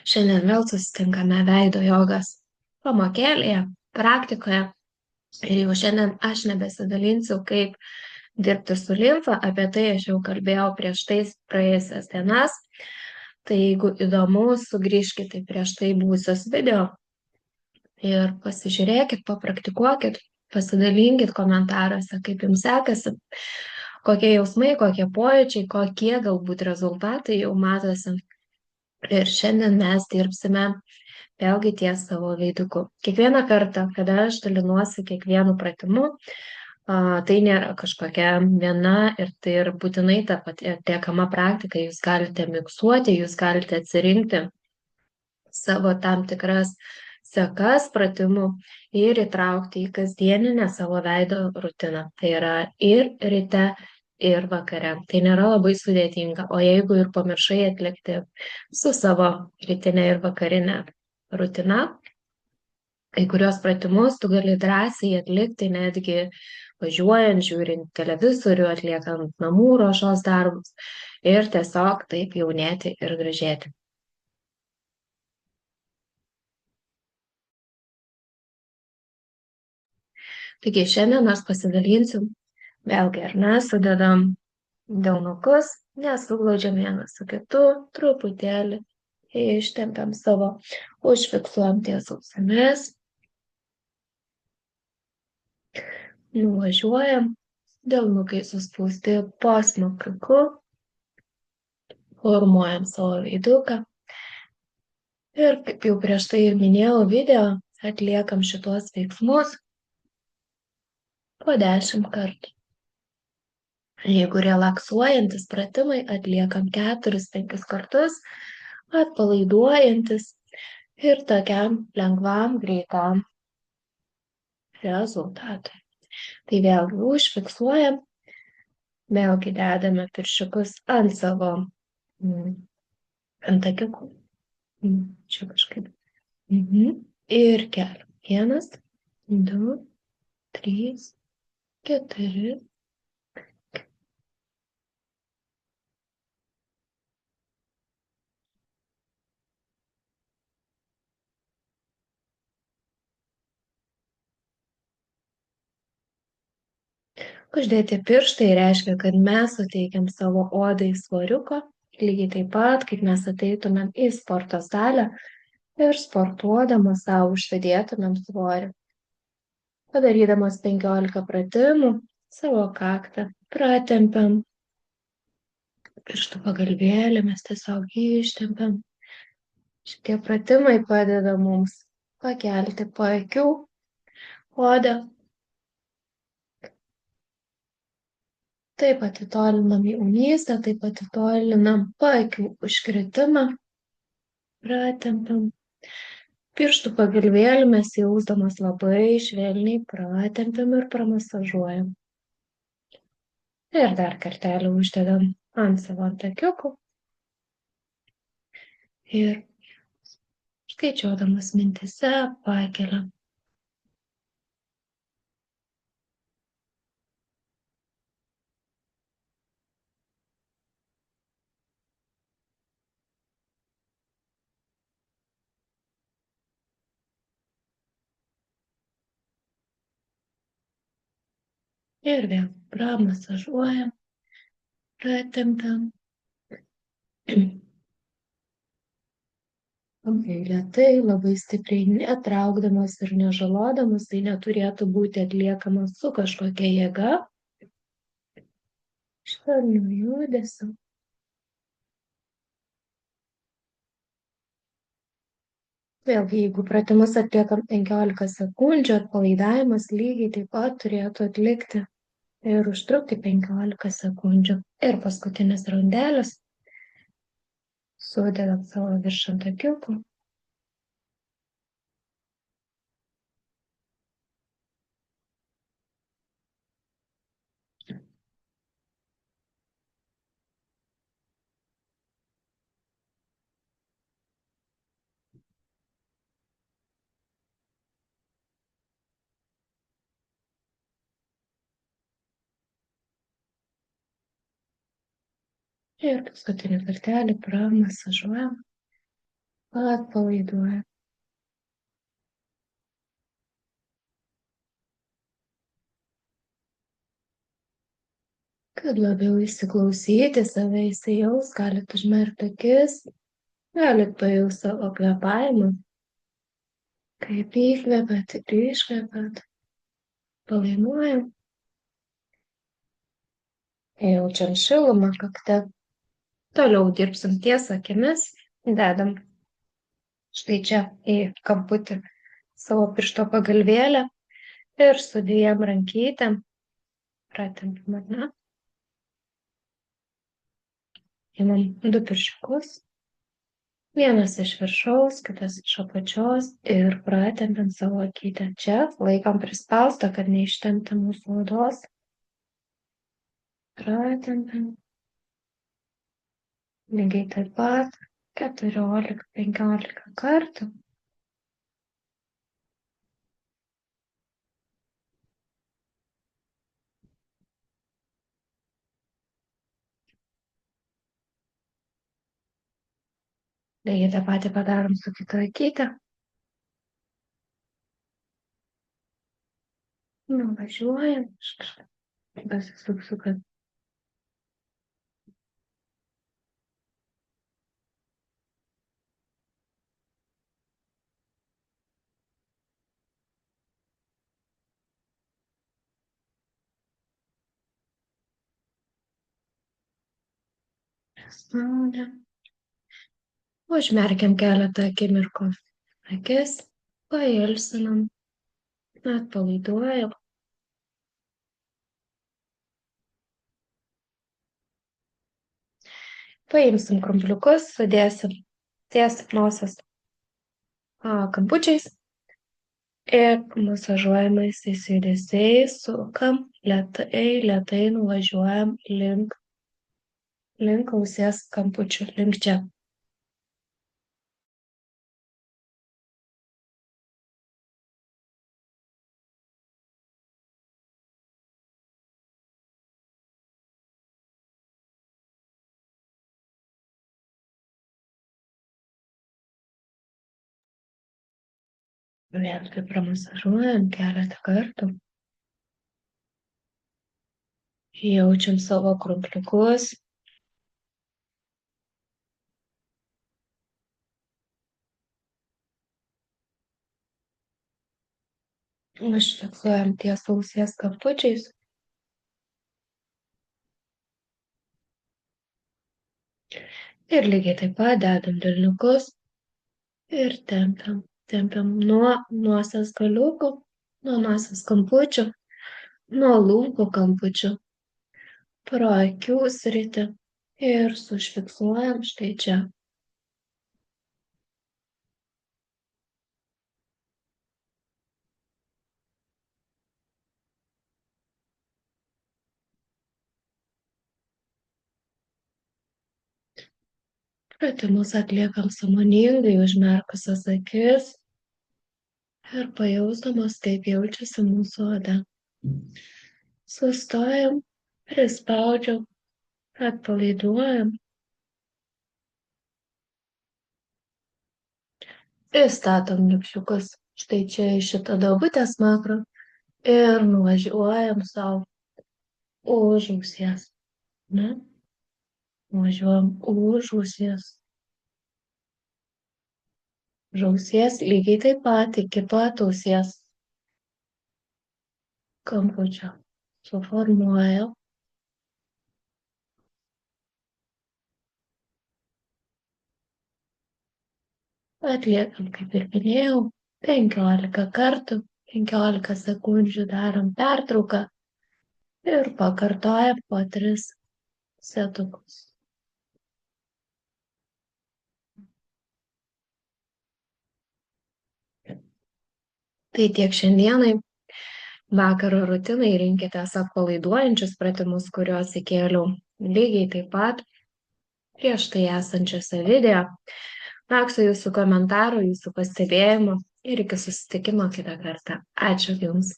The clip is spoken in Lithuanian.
Šiandien vėl susitinkame veido jogos pamokėlėje, praktikoje. Ir jau šiandien aš nebesidalinsiu, kaip dirbti su limfa, apie tai aš jau kalbėjau prieš tai praėjusias dienas. Tai jeigu įdomu, sugrįžkite į prieš tai buvusios video ir pasižiūrėkit, papraktikuokit, pasidalinkit komentaruose, kaip jums sekasi, kokie jausmai, kokie pojūčiai, kokie galbūt rezultatai jau matosi. Ir šiandien mes dirbsime vėlgi ties savo veiduku. Kiekvieną kartą, kada aš dalinuosi kiekvienu pratimu, tai nėra kažkokia viena ir tai ir būtinai ta pati atliekama praktika. Jūs galite miksuoti, jūs galite atsirinkti savo tam tikras sekas pratimų ir įtraukti į kasdieninę savo veido rutiną. Tai yra ir ryte, ir vakare. Tai nėra labai sudėtinga. O jeigu ir pamiršai atlikti su savo rytinė ir vakarinė rutina, kai kurios pratimus tu gali drąsiai atlikti netgi važiuojant, žiūrint televizorių, atliekant namų ruošos darbus ir tiesiog taip jaunėti ir gražėti. Taigi šiandien aš pasidalinsiu, vėlgi ar ne, sudedam delnukus, nesuglaudžiam vienas su kitu, truputėlį ištempiam savo, užfiksuojam ties ausimis, nuvažiuojam, delnukai suspausti po smakriuku, formuojam savo veiduką. Ir kaip jau prieš tai ir minėjau video, atliekam šitos veiksmus po 10 kartų. Jeigu relaksuojantis pratimai, atliekam 4-5 kartus, atpalaiduojantis ir tokiam lengvam, greitam rezultatui. Tai vėlgi užfiksuojam, vėlgi dedame pirščiukus ant savo antakiukų. Čia kažkaip. Ir keliam. 1, 2, 3, 4. Uždėti pirštai reiškia, kad mes suteikiam savo odai svoriuko, lygiai taip pat, kaip mes ateitumėm į sporto salę ir sportuodamas savo užsidėtumėm svorį. Padarydamas 15 pratimų, savo kaktą pratempiam, pirštų pagalvėlėmis tiesiog ištempiam. Šitie pratimai padeda mums pakelti paakių odą. Taip atitolinam jaunystę, taip atitolinam paakių užkritimą, pratempiam. Pirštų pagalvėlėmis jausdamas labai švelniai pratempiam ir pramasažuojam. Ir dar kartelį uždedam ant savo antakiukų. Ir skaičiuodamas mintise pakeliam. Ir vėl pramasažuojam, pratempiam. Labai lėtai, labai stipriai netraukdamas ir nežalodamas, tai neturėtų būti atliekama su kažkokia jėga. Švelniu judesiu. Vėlgi, jeigu pratimus atliekam 15 sekundžių, atpalaidavimas lygiai taip pat turėtų atlikti ir užtrukti 15 sekundžių. Ir paskutinis raundelis. Sudedam savo virš antakiukų. Ir paskutinį kartelį pramasažuojam. Atpalaiduoja. Kad labiau įsiklausyti, save įsijaus, galite užmerkti akis, galite pajausti savo kvėpavimą, kaip įkvepiat ir iškvepiat. Palaiduojam, jaučiam šilumą kakte. Toliau dirbsim ties akimis, dedam štai čia į kamputį savo piršto pagalvėlę ir su dviem rankytėm pratempim, ar ne? Imam du pirščiukus, vienas iš viršaus, kitas iš apačios ir pratempim savo akytę. Čia laikom prispaustą, kad neištempti mūsų odos. Pratempim. Lygiai taip pat 14-15 kartų. Lygiai tą patį padarom su kita akyte. Nuvažiuojam, pasisuksiu, kad spaudžiam. Užmerkiam keletą akimirkų akis, pailsinam, atpalaiduojam. Paimsim krumpliukus, sudėsim ties nosies kampučiais ir masažuojamaisiais judesiais sukam, lėtai nuvažiuojam link ausies kampučių, link čia. Vėlgi pramasažuojam keletą kartų. Jaučiam savo krumpliukus. Užfiksuojam ties ausies kampučiais. Ir lygiai taip pat dedam delniukus ir tempiam nuo nosies galiukų, nuo nosies kampučių, nuo lūpų kampučių, pro akių sritį ir užfiksuojam štai čia. Pratimus atliekam sąmoningai, užmerkusias akis ir pajausdamas, kaip jaučiasi mūsų oda. Sustojam, prispaudžiam, atpalaiduojam. Įstatom nykščiukus štai čia į šitą duobutę smakrą ir nuvažiuojam savo už ausies. Ne? Nuvažiuojam už ausies. Už ausies lygiai taip pat iki pat ausies kampučio. Suformuojam. Atliekam, kaip ir minėjau, 15 kartų, 15 sekundžių darom pertrauką ir pakartojam po 3 setukus. Tai tiek šiandienai. Vakaro rutinai rinkitės atpalaiduojančius pratimus, kuriuos įkėliau lygiai taip pat prieš tai esančiose video. Lauksiu jūsų komentarų, jūsų pastebėjimų ir iki susitikimo kitą kartą. Ačiū Jums.